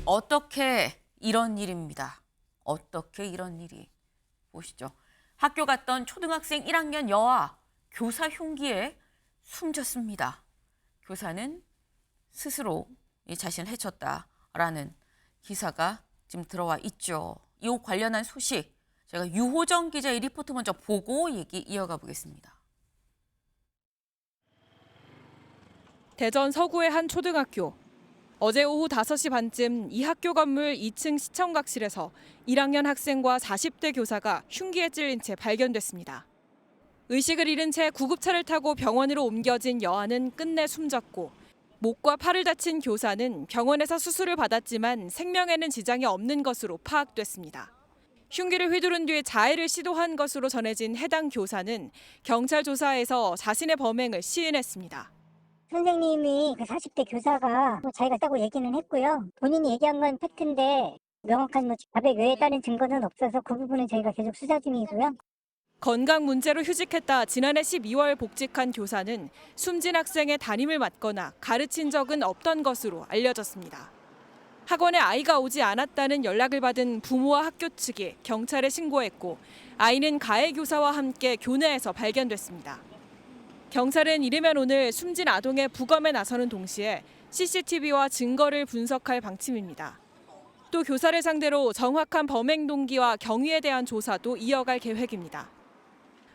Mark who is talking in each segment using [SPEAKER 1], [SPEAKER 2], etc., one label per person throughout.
[SPEAKER 1] 어떻게 이런 일입니다. 어떻게 이런 일이. 보시죠. 학교 갔던 초등학생 1학년 여아 교사 흉기에 숨졌습니다. 교사는 스스로 이 자신을 해쳤다라는 기사가 지금 들어와 있죠. 이 관련한 소식 제가 유호정 기자의 리포트 먼저 보고 얘기 이어가 보겠습니다.
[SPEAKER 2] 대전 서구의 한 초등학교. 어제 오후 5시 반쯤 이 학교 건물 2층 시청각실에서 1학년 학생과 40대 교사가 흉기에 찔린 채 발견됐습니다. 의식을 잃은 채 구급차를 타고 병원으로 옮겨진 여아는 끝내 숨졌고 목과 팔을 다친 교사는 병원에서 수술을 받았지만 생명에는 지장이 없는 것으로 파악됐습니다. 흉기를 휘두른 뒤에 자해를 시도한 것으로 전해진 해당 교사는 경찰 조사에서 자신의 범행을 시인했습니다.
[SPEAKER 3] 선생님이 그 40대 교사가 자기가 했다고 얘기는 했고요. 본인이 얘기한 건 팩트인데 명확한 자백 외에 다른 증거는 없어서 그 부분은 저희가 계속 수사 중이고요.
[SPEAKER 2] 건강 문제로 휴직했다 지난해 12월 복직한 교사는 숨진 학생의 담임을 맡거나 가르친 적은 없던 것으로 알려졌습니다. 학원에 아이가 오지 않았다는 연락을 받은 부모와 학교 측이 경찰에 신고했고 아이는 가해 교사와 함께 교내에서 발견됐습니다. 경찰은 이르면 오늘 숨진 아동의 부검에 나서는 동시에 CCTV와 증거를 분석할 방침입니다. 또 교사를 상대로 정확한 범행 동기와 경위에 대한 조사도 이어갈 계획입니다.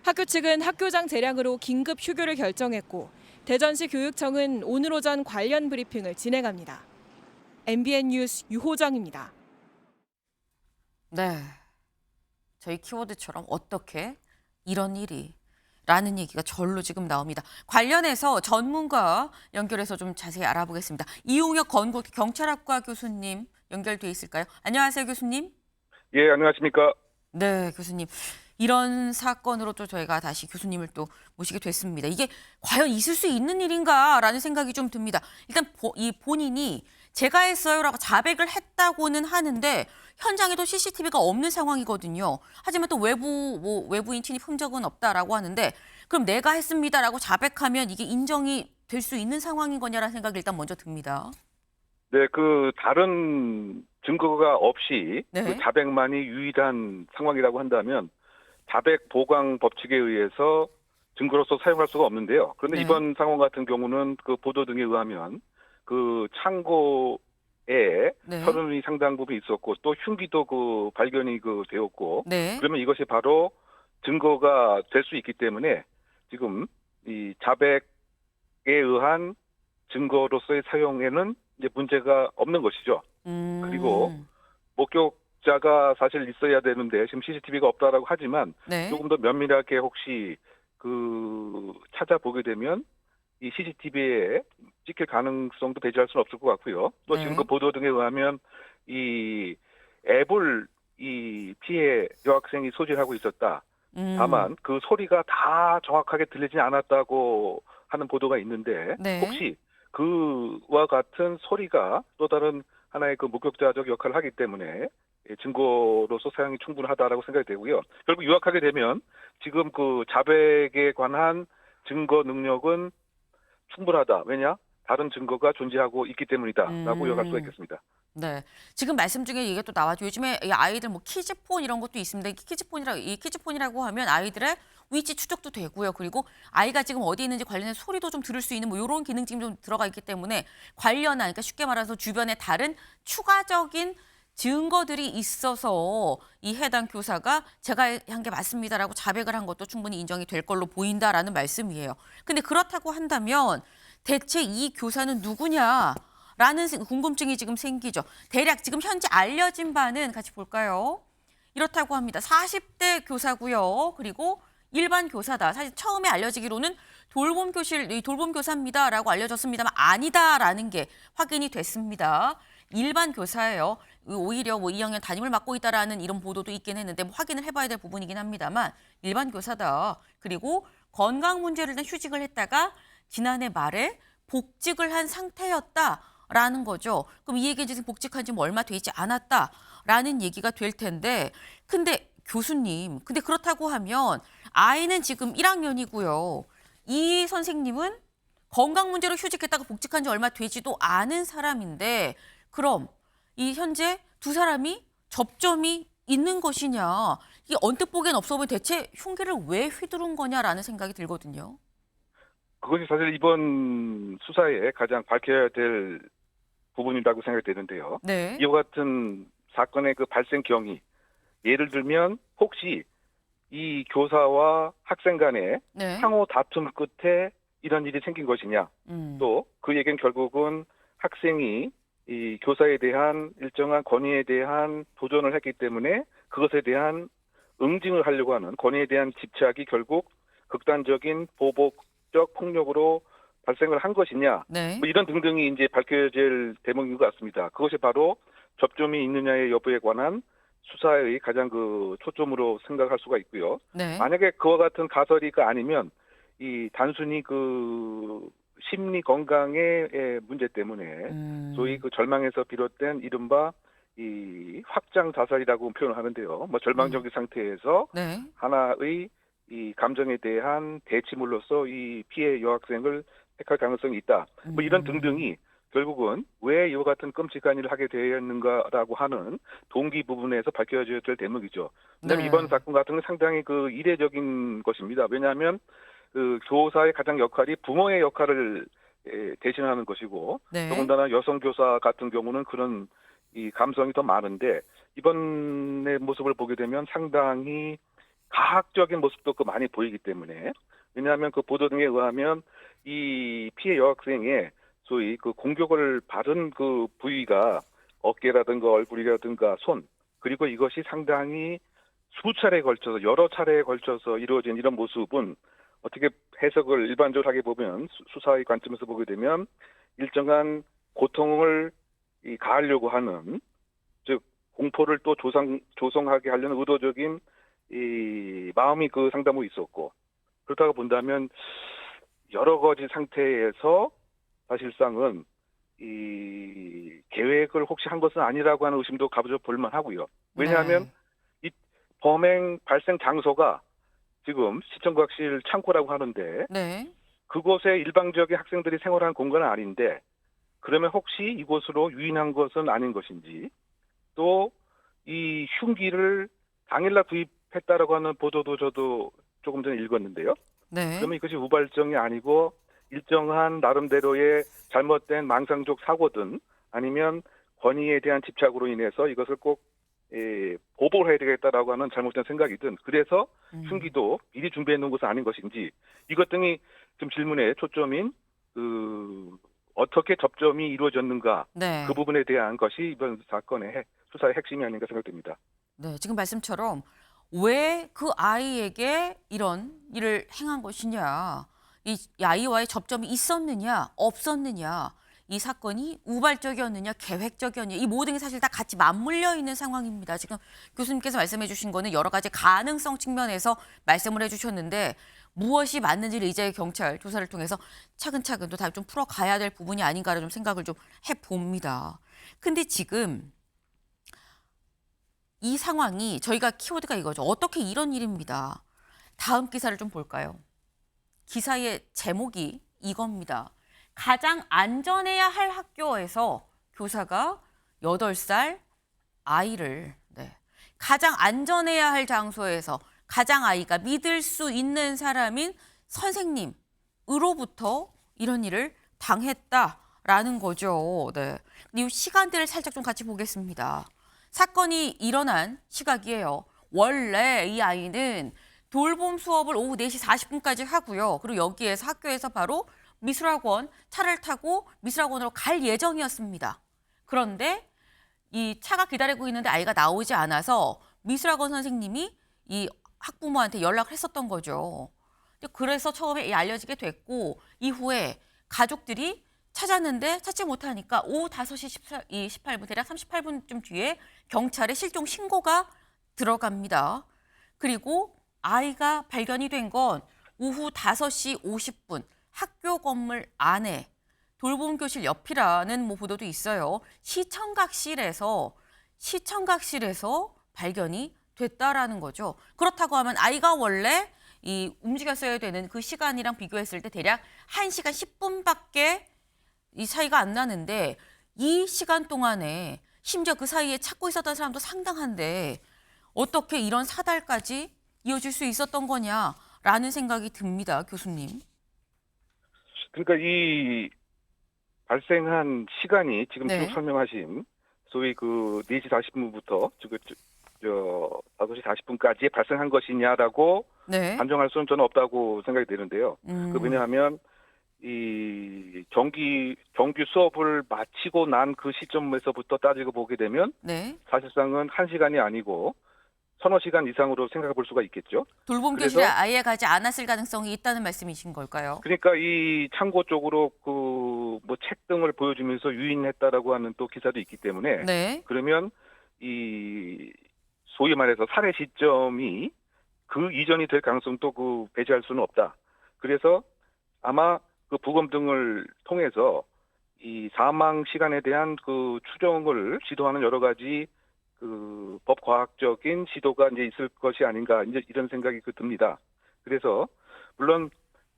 [SPEAKER 2] 학교 측은 학교장 재량으로 긴급 휴교를 결정했고 대전시 교육청은 오늘 오전 관련 브리핑을 진행합니다. MBN 뉴스 유호정입니다.
[SPEAKER 1] 네, 저희 키워드처럼 어떻게 이런 일이 라는 얘기가 절로 지금 나옵니다. 관련해서 전문가 연결해서 좀 자세히 알아보겠습니다. 이용혁 건국 경찰학과 교수님 연결돼 있을까요? 안녕하세요, 교수님.
[SPEAKER 4] 예, 안녕하십니까?
[SPEAKER 1] 네, 교수님. 이런 사건으로 또 저희가 다시 교수님을 또 모시게 됐습니다. 이게 과연 있을 수 있는 일인가라는 생각이 좀 듭니다. 일단 이 본인이 제가 했어요라고 자백을 했다고는 하는데 현장에도 CCTV가 없는 상황이거든요. 하지만 또 외부인 침입 흔적은 없다라고 하는데 그럼 내가 했습니다라고 자백하면 이게 인정이 될 수 있는 상황인 거냐라는 생각이 일단 먼저 듭니다.
[SPEAKER 4] 네, 다른 증거가 없이
[SPEAKER 1] 네.
[SPEAKER 4] 그 자백만이 유일한 상황이라고 한다면 자백 보강 법칙에 의해서 증거로서 사용할 수가 없는데요. 그런데
[SPEAKER 1] 네.
[SPEAKER 4] 이번 상황 같은 경우는 그 보도 등에 의하면 그 창고에
[SPEAKER 1] 네.
[SPEAKER 4] 서른이 상당 부분 있었고 또 흉기도 발견이 되었고
[SPEAKER 1] 네.
[SPEAKER 4] 그러면 이것이 바로 증거가 될 수 있기 때문에 지금 이 자백에 의한 증거로서의 사용에는 이제 문제가 없는 것이죠. 그리고 목격자가 사실 있어야 되는데 지금 CCTV가 없다라고 하지만
[SPEAKER 1] 네.
[SPEAKER 4] 조금 더 면밀하게 혹시 찾아보게 되면 이 CCTV에 찍힐 가능성도 배제할 수는 없을 것 같고요. 또
[SPEAKER 1] 네.
[SPEAKER 4] 지금 그 보도 등에 의하면 이 앱을 이 피해 여학생이 소지하고 있었다. 다만 그 소리가 다 정확하게 들리지 않았다고 하는 보도가 있는데
[SPEAKER 1] 네.
[SPEAKER 4] 혹시 그와 같은 소리가 또 다른 하나의 목격자적 역할을 하기 때문에 증거로서 사용이 충분하다라고 생각이 되고요. 결국 요약하게 되면 지금 자백에 관한 증거 능력은 충분하다. 왜냐? 다른 증거가 존재하고 있기 때문이다라고 요약할 수가 있겠습니다.
[SPEAKER 1] 네. 지금 말씀 중에 이게 또 나왔죠. 요즘에 이 아이들 키즈폰 이런 것도 있습니다. 이 키즈폰이라고 하면 아이들의 위치 추적도 되고요. 그리고 아이가 지금 어디 있는지 관련해서 소리도 좀 들을 수 있는 이런 기능 지금 좀 들어가 있기 때문에 관련한, 그러니까 쉽게 말해서 주변에 다른 추가적인 증거들이 있어서 이 해당 교사가 제가 한 게 맞습니다라고 자백을 한 것도 충분히 인정이 될 걸로 보인다라는 말씀이에요. 근데 그렇다고 한다면 대체 이 교사는 누구냐라는 궁금증이 지금 생기죠. 대략 지금 현재 알려진 바는 같이 볼까요? 이렇다고 합니다. 40대 교사고요. 그리고 일반 교사다. 사실 처음에 알려지기로는 돌봄 교사입니다라고 알려졌습니다만 아니다라는 게 확인이 됐습니다. 일반 교사예요. 오히려 2학년 담임을 맡고 있다라는 이런 보도도 있긴 했는데 확인을 해봐야 될 부분이긴 합니다만 일반 교사다. 그리고 건강 문제를 낸 휴직을 했다가 지난해 말에 복직을 한 상태였다라는 거죠. 그럼 이 얘기는 지금 복직한 지 얼마 되지 않았다라는 얘기가 될 텐데 근데 교수님, 근데 그렇다고 하면 아이는 지금 1학년이고요. 이 선생님은 건강 문제로 휴직했다가 복직한 지 얼마 되지도 않은 사람인데 그럼 이 현재 두 사람이 접점이 있는 것이냐. 이게 언뜻 보기엔 없어 보이면 대체 흉기를 왜 휘두른 거냐라는 생각이 들거든요.
[SPEAKER 4] 그것이 사실 이번 수사에 가장 밝혀야 될 부분이라고 생각이 되는데요.
[SPEAKER 1] 네.
[SPEAKER 4] 이와 같은 사건의 그 발생 경위, 예를 들면 혹시 이 교사와 학생 간의
[SPEAKER 1] 네.
[SPEAKER 4] 상호 다툼 끝에 이런 일이 생긴 것이냐. 또 그 얘기는 결국은 학생이 이 교사에 대한 일정한 권위에 대한 도전을 했기 때문에 그것에 대한 응징을 하려고 하는 권위에 대한 집착이 결국 극단적인 보복적 폭력으로 발생을 한 것이냐.
[SPEAKER 1] 네.
[SPEAKER 4] 뭐 이런 등등이 이제 밝혀질 대목인 것 같습니다. 그것이 바로 접점이 있느냐의 여부에 관한 수사의 가장 그 초점으로 생각할 수가 있고요.
[SPEAKER 1] 네.
[SPEAKER 4] 만약에 그와 같은 가설이가 아니면 이 단순히 그 심리 건강의 문제 때문에 소위 그 절망에서 비롯된 이른바 이 확장 자살이라고 표현을 하는데요. 뭐 절망적인 상태에서
[SPEAKER 1] 네.
[SPEAKER 4] 하나의 이 감정에 대한 대치물로서 이 피해 여학생을 택할 가능성이 있다. 뭐 이런 등등이 결국은 왜 이와 같은 끔찍한 일을 하게 되었는가라고 하는 동기 부분에서 밝혀져야 될 대목이죠. 왜냐하면
[SPEAKER 1] 네.
[SPEAKER 4] 이번 사건 같은 건 상당히 그 이례적인 것입니다. 왜냐하면 그 교사의 가장 역할이 부모의 역할을 대신하는 것이고
[SPEAKER 1] 네.
[SPEAKER 4] 더군다나 여성 교사 같은 경우는 그런 이 감성이 더 많은데 이번의 모습을 보게 되면 상당히 가학적인 모습도 그 많이 보이기 때문에 왜냐하면 그 보도 등에 의하면 이 피해 여학생의 소위 그 공격을 받은 그 부위가 어깨라든가 얼굴이라든가 손 그리고 이것이 상당히 수차례에 걸쳐서 여러 차례에 걸쳐서 이루어진 이런 모습은 어떻게 해석을 일반적으로 하게 보면 수사의 관점에서 보게 되면 일정한 고통을 가하려고 하는 즉 공포를 또 조성하게 하려는 의도적인 이 마음이 그 상당히 있었고 그렇다고 본다면 여러 가지 상태에서 사실상은 이 계획을 혹시 한 것은 아니라고 하는 의심도 가져볼 볼만하고요. 왜냐하면 이 범행 발생 장소가 지금 시청각실 창고라고 하는데
[SPEAKER 1] 네.
[SPEAKER 4] 그곳에 일방적인 학생들이 생활하는 공간은 아닌데 그러면 혹시 이곳으로 유인한 것은 아닌 것인지 또 이 흉기를 당일날 구입했다라고 하는 보도도 저도 조금 전에 읽었는데요.
[SPEAKER 1] 네.
[SPEAKER 4] 그러면 이것이 우발정이 아니고 일정한 나름대로의 잘못된 망상적 사고든 아니면 권위에 대한 집착으로 인해서 이것을 꼭 보복을 해야 되겠다라고 하는 잘못된 생각이든 그래서 흉기도 미리 준비해 놓은 것은 아닌 것인지 이것 등이 좀 질문의 초점인 어떻게 접점이 이루어졌는가
[SPEAKER 1] 네.
[SPEAKER 4] 그 부분에 대한 것이 이번 사건의 수사의 핵심이 아닌가 생각됩니다.
[SPEAKER 1] 네. 지금 말씀처럼 왜 그 아이에게 이런 일을 행한 것이냐. 이 아이와의 접점이 있었느냐, 없었느냐. 이 사건이 우발적이었느냐, 계획적이었느냐. 이 모든 게 사실 다 같이 맞물려 있는 상황입니다. 지금 교수님께서 말씀해 주신 거는 여러 가지 가능성 측면에서 말씀을 해 주셨는데 무엇이 맞는지를 이제 경찰 조사를 통해서 차근차근 또 다 좀 풀어가야 될 부분이 아닌가를 좀 생각을 좀 해봅니다. 근데 지금 이 상황이 저희가 키워드가 이거죠. 어떻게 이런 일입니다. 다음 기사를 좀 볼까요? 기사의 제목이 이겁니다. 가장 안전해야 할 학교에서 교사가 8살 아이를 가장 안전해야 할 장소에서 가장 아이가 믿을 수 있는 사람인 선생님으로부터 이런 일을 당했다라는 거죠. 네. 이 시간대를 살짝 좀 같이 보겠습니다. 사건이 일어난 시각이에요. 원래 이 아이는 돌봄 수업을 오후 4시 40분까지 하고요. 그리고 여기에서 학교에서 바로 미술학원 차를 타고 미술학원으로 갈 예정이었습니다. 그런데 이 차가 기다리고 있는데 아이가 나오지 않아서 미술학원 선생님이 이 학부모한테 연락을 했었던 거죠. 그래서 처음에 알려지게 됐고 이후에 가족들이 찾았는데 찾지 못하니까 오후 5시 18분, 대략 38분쯤 뒤에 경찰에 실종 신고가 들어갑니다. 그리고 아이가 발견이 된 건 오후 5시 50분 학교 건물 안에 돌봄 교실 옆이라는 보도도 있어요. 시청각실에서 발견이 됐다라는 거죠. 그렇다고 하면 아이가 원래 이 움직였어야 되는 그 시간이랑 비교했을 때 대략 1시간 10분밖에 이 차이가 안 나는데 이 시간 동안에 심지어 그 사이에 찾고 있었던 사람도 상당한데 어떻게 이런 사달까지 이어질 수 있었던 거냐라는 생각이 듭니다, 교수님.
[SPEAKER 4] 그러니까 이 발생한 시간이 지금
[SPEAKER 1] 네.
[SPEAKER 4] 쭉 설명하신 소위 그 4시 40분부터 저 5시 40분까지 발생한 것이냐라고
[SPEAKER 1] 네.
[SPEAKER 4] 단정할 수는 저는 없다고 생각이 되는데요. 왜냐하면 이 정규 수업을 마치고 난 그 시점에서부터 따지고 보게 되면
[SPEAKER 1] 네.
[SPEAKER 4] 사실상은 1시간이 아니고 서너 시간 이상으로 생각해 볼 수가 있겠죠.
[SPEAKER 1] 돌봄
[SPEAKER 4] 그래서-
[SPEAKER 1] 교실에 아예 가지 않았을 가능성이 있다는 말씀이신 걸까요?
[SPEAKER 4] 그러니까 이 창고 쪽으로 그 뭐 책 등을 보여주면서 유인했다라고 하는 또 기사도 있기 때문에
[SPEAKER 1] 네.
[SPEAKER 4] 그러면 이 소위 말해서 살해 시점이 그 이전이 될 가능성도 그 배제할 수는 없다. 그래서 아마 그 부검 등을 통해서 이 사망 시간에 대한 그 추정을 시도하는 여러 가지 그 법과학적인 시도가 이제 있을 것이 아닌가 이제 이런 생각이 듭니다. 그래서 물론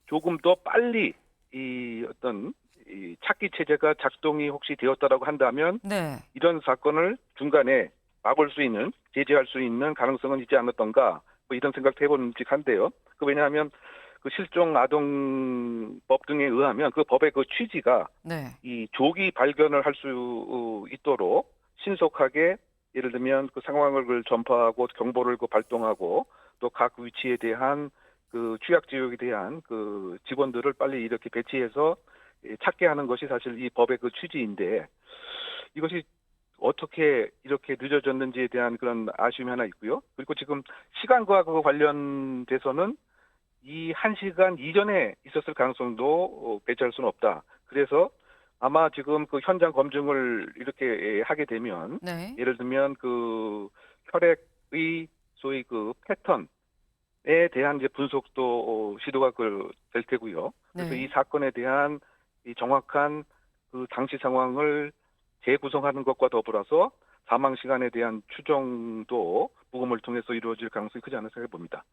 [SPEAKER 4] 조금 더 빨리 이 어떤 이 찾기 체제가 작동이 혹시 되었다라고 한다면
[SPEAKER 1] 네.
[SPEAKER 4] 이런 사건을 중간에 막을 수 있는, 제재할 수 있는 가능성은 있지 않았던가 뭐 이런 생각도 해본직한데요. 왜냐하면 그 실종 아동법 등에 의하면 그 법의 그 취지가
[SPEAKER 1] 네.
[SPEAKER 4] 이 조기 발견을 할 수 있도록 신속하게 예를 들면 그 상황을 그 전파하고 경보를 그 발동하고 또 각 위치에 대한 그 취약 지역에 대한 그 직원들을 빨리 이렇게 배치해서 찾게 하는 것이 사실 이 법의 그 취지인데 이것이 어떻게 이렇게 늦어졌는지에 대한 그런 아쉬움이 하나 있고요. 그리고 지금 시간과 그 관련돼서는 이 1시간 이전에 있었을 가능성도 배제할 수는 없다. 그래서 아마 지금 그 현장 검증을 이렇게 하게 되면
[SPEAKER 1] 네.
[SPEAKER 4] 예를 들면 그 혈액의 소위 그 패턴에 대한 이제 분석도 시도가 될 테고요. 그래서
[SPEAKER 1] 네.
[SPEAKER 4] 이 사건에 대한 이 정확한 그 당시 상황을 재구성하는 것과 더불어서 사망 시간에 대한 추정도 부검을 통해서 이루어질 가능성이 크지 않을까 생각해 봅니다.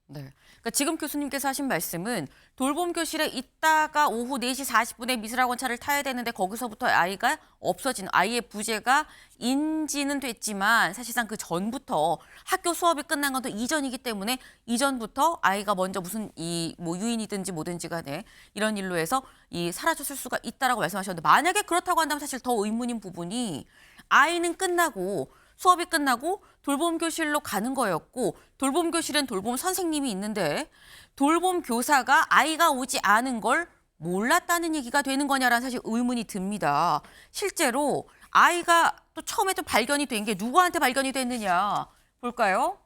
[SPEAKER 1] 네. 그러니까 지금 교수님께서 하신 말씀은 돌봄 교실에 있다가 오후 4시 40분에 미술학원 차를 타야 되는데 거기서부터 아이가 없어진 아이의 부재가 인지는 됐지만 사실상 그 전부터 학교 수업이 끝난 건 또 이전이기 때문에 이전부터 아이가 먼저 무슨 이 뭐 유인이든지 뭐든지 간에 이런 일로 해서 이 사라졌을 수가 있다라고 말씀하셨는데 만약에 그렇다고 한다면 사실 더 의문인 부분이 아이는 끝나고 수업이 끝나고 돌봄 교실로 가는 거였고 돌봄 교실엔 돌봄 선생님이 있는데 돌봄 교사가 아이가 오지 않은 걸 몰랐다는 얘기가 되는 거냐라는 사실 의문이 듭니다. 실제로 아이가 또 처음에 좀 발견이 된 게 누구한테 발견이 됐느냐 볼까요?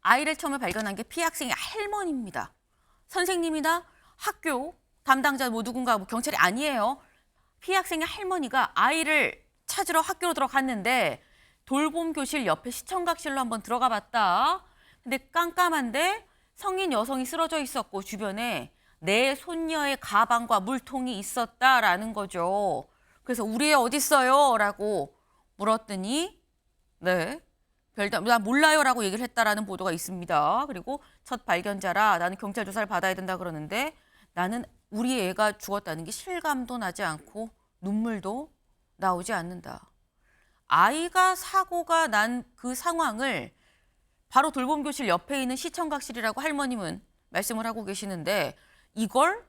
[SPEAKER 1] 아이를 처음에 발견한 게 피해 학생의 할머니입니다. 선생님이나 학교 담당자 뭐 누군가 뭐 경찰이 아니에요. 피해 학생의 할머니가 아이를 찾으러 학교로 들어갔는데 돌봄 교실 옆에 시청각실로 한번 들어가 봤다. 근데 깜깜한데 성인 여성이 쓰러져 있었고 주변에 내 손녀의 가방과 물통이 있었다라는 거죠. 그래서 우리 애 어디 있어요? 라고 물었더니 네. 별담 나 몰라요라고 얘기를 했다라는 보도가 있습니다. 그리고 첫 발견자라 나는 경찰 조사를 받아야 된다 그러는데 나는 우리 애가 죽었다는 게 실감도 나지 않고 눈물도 나오지 않는다. 아이가 사고가 난 그 상황을 바로 돌봄 교실 옆에 있는 시청각실이라고 할머님은 말씀을 하고 계시는데 이걸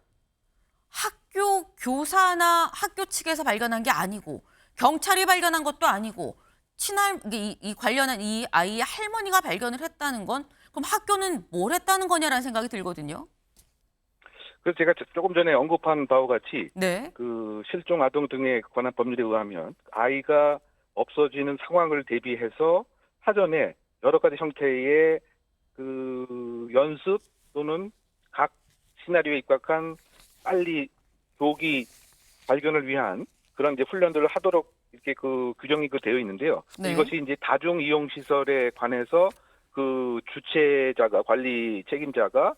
[SPEAKER 1] 학교 교사나 학교 측에서 발견한 게 아니고 경찰이 발견한 것도 아니고 이 관련한 이 아이의 할머니가 발견을 했다는 건 그럼 학교는 뭘 했다는 거냐라는 생각이 들거든요.
[SPEAKER 4] 그래서 제가 조금 전에 언급한 바와 같이
[SPEAKER 1] 네.
[SPEAKER 4] 그 실종 아동 등에 관한 법률에 의하면 아이가 없어지는 상황을 대비해서 사전에 여러 가지 형태의 그 연습 또는 각 시나리오에 입각한 빨리 조기 발견을 위한 그런 이제 훈련들을 하도록 이렇게 그 규정이 되어 있는데요.
[SPEAKER 1] 네.
[SPEAKER 4] 이것이 이제 다중 이용 시설에 관해서 그 주체자가 관리 책임자가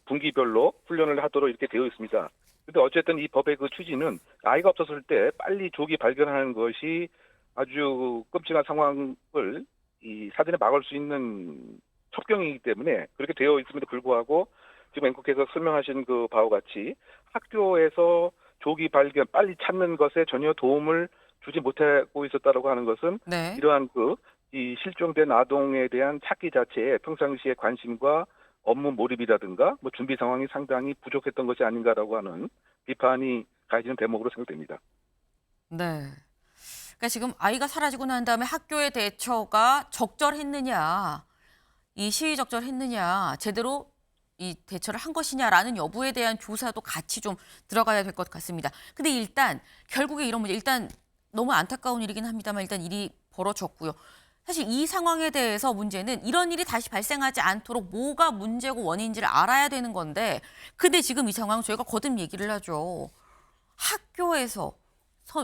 [SPEAKER 4] 분기별로 훈련을 하도록 이렇게 되어 있습니다. 근데 어쨌든 이 법의 그 취지는 아이가 없었을 때 빨리 조기 발견하는 것이 아주 끔찍한 상황을 이 사전에 막을 수 있는 첩경이기 때문에 그렇게 되어 있음에도 불구하고 지금 앵커께서 설명하신 그 바와 같이 학교에서 조기 발견, 빨리 찾는 것에 전혀 도움을 주지 못하고 있었다라고 하는 것은
[SPEAKER 1] 네.
[SPEAKER 4] 이러한 이 실종된 아동에 대한 찾기 자체에 평상시에 관심과 업무 몰입이라든가 뭐 준비 상황이 상당히 부족했던 것이 아닌가라고 하는 비판이 가해지는 대목으로 생각됩니다.
[SPEAKER 1] 네. 그러니까 지금 아이가 사라지고 난 다음에 학교의 대처가 적절했느냐, 이 시의 적절했느냐, 제대로 이 대처를 한 것이냐라는 여부에 대한 조사도 같이 좀 들어가야 될 것 같습니다. 근데 일단 결국에 이런 문제, 일단 너무 안타까운 일이긴 합니다만 일단 일이 벌어졌고요. 사실 이 상황에 대해서 문제는 이런 일이 다시 발생하지 않도록 뭐가 문제고 원인인지를 알아야 되는 건데, 근데 지금 이 상황 저희가 거듭 얘기를 하죠. 학교에서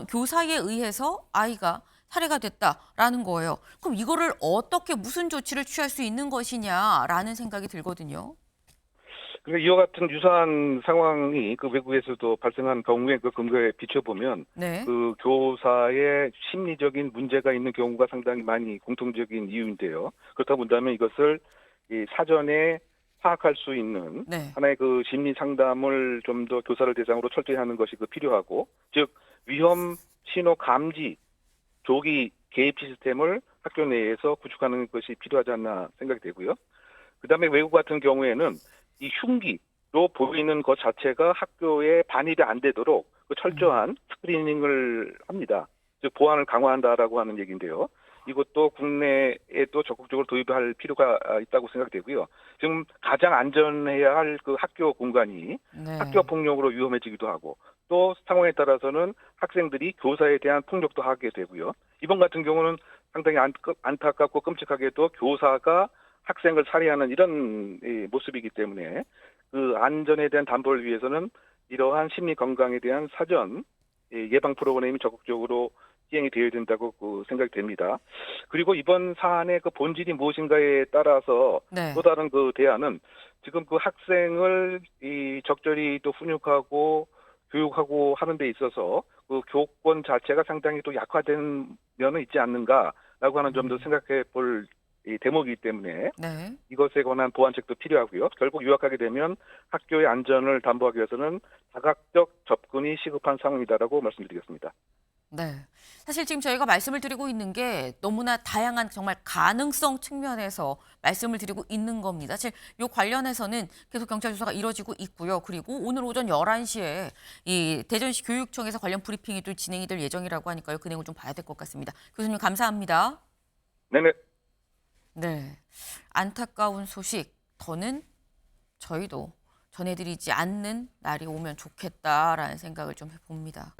[SPEAKER 1] 교사에 의해서 아이가 살해가 됐다라는 거예요. 그럼 이거를 어떻게 무슨 조치를 취할 수 있는 것이냐라는 생각이 들거든요.
[SPEAKER 4] 그러니까 이와 같은 유사한 상황이 외국에서도 발생한 경우에 근거에 비춰보면
[SPEAKER 1] 네.
[SPEAKER 4] 교사의 심리적인 문제가 있는 경우가 상당히 많이 공통적인 이유인데요. 그렇다 본다면 이것을 이 사전에 파악할 수 있는
[SPEAKER 1] 네.
[SPEAKER 4] 하나의 심리 상담을 좀 더 교사를 대상으로 철저히 하는 것이 필요하고, 즉 위험 신호 감지 조기 개입 시스템을 학교 내에서 구축하는 것이 필요하지 않나 생각이 되고요. 그다음에 외국 같은 경우에는 이 흉기로 보이는 것 자체가 학교에 반입이 안 되도록 철저한 스크리닝을 합니다. 즉 보안을 강화한다라고 하는 얘기인데요. 이것도 국내에도 적극적으로 도입할 필요가 있다고 생각되고요. 지금 가장 안전해야 할 학교 공간이
[SPEAKER 1] 네.
[SPEAKER 4] 학교 폭력으로 위험해지기도 하고, 또 상황에 따라서는 학생들이 교사에 대한 폭력도 하게 되고요. 이번 같은 경우는 상당히 안타깝고 끔찍하게도 교사가 학생을 살해하는 이런 모습이기 때문에 안전에 대한 담보를 위해서는 이러한 심리 건강에 대한 사전 예방 프로그램이 적극적으로 시행이 되어야 된다고 생각이 됩니다. 그리고 이번 사안의 본질이 무엇인가에 따라서
[SPEAKER 1] 네.
[SPEAKER 4] 또 다른 대안은 지금 학생을 적절히 또 훈육하고 교육하고 하는 데 있어서 교권 자체가 상당히 또 약화된 면은 있지 않는가라고 하는 점도 생각해 볼 대목이기 때문에
[SPEAKER 1] 네.
[SPEAKER 4] 이것에 관한 보완책도 필요하고요. 결국 유학하게 되면 학교의 안전을 담보하기 위해서는 다각적 접근이 시급한 상황이다라고 말씀드리겠습니다.
[SPEAKER 1] 네. 사실 지금 저희가 말씀을 드리고 있는 게 너무나 다양한 정말 가능성 측면에서 말씀을 드리고 있는 겁니다. 사실 이 관련해서는 계속 경찰 조사가 이뤄지고 있고요. 그리고 오늘 오전 11시에 이 대전시 교육청에서 관련 브리핑이 또 진행이 될 예정이라고 하니까요. 그 내용을 좀 봐야 될 것 같습니다. 교수님 감사합니다.
[SPEAKER 4] 네네.
[SPEAKER 1] 네. 안타까운 소식 더는 저희도 전해드리지 않는 날이 오면 좋겠다라는 생각을 좀 해봅니다.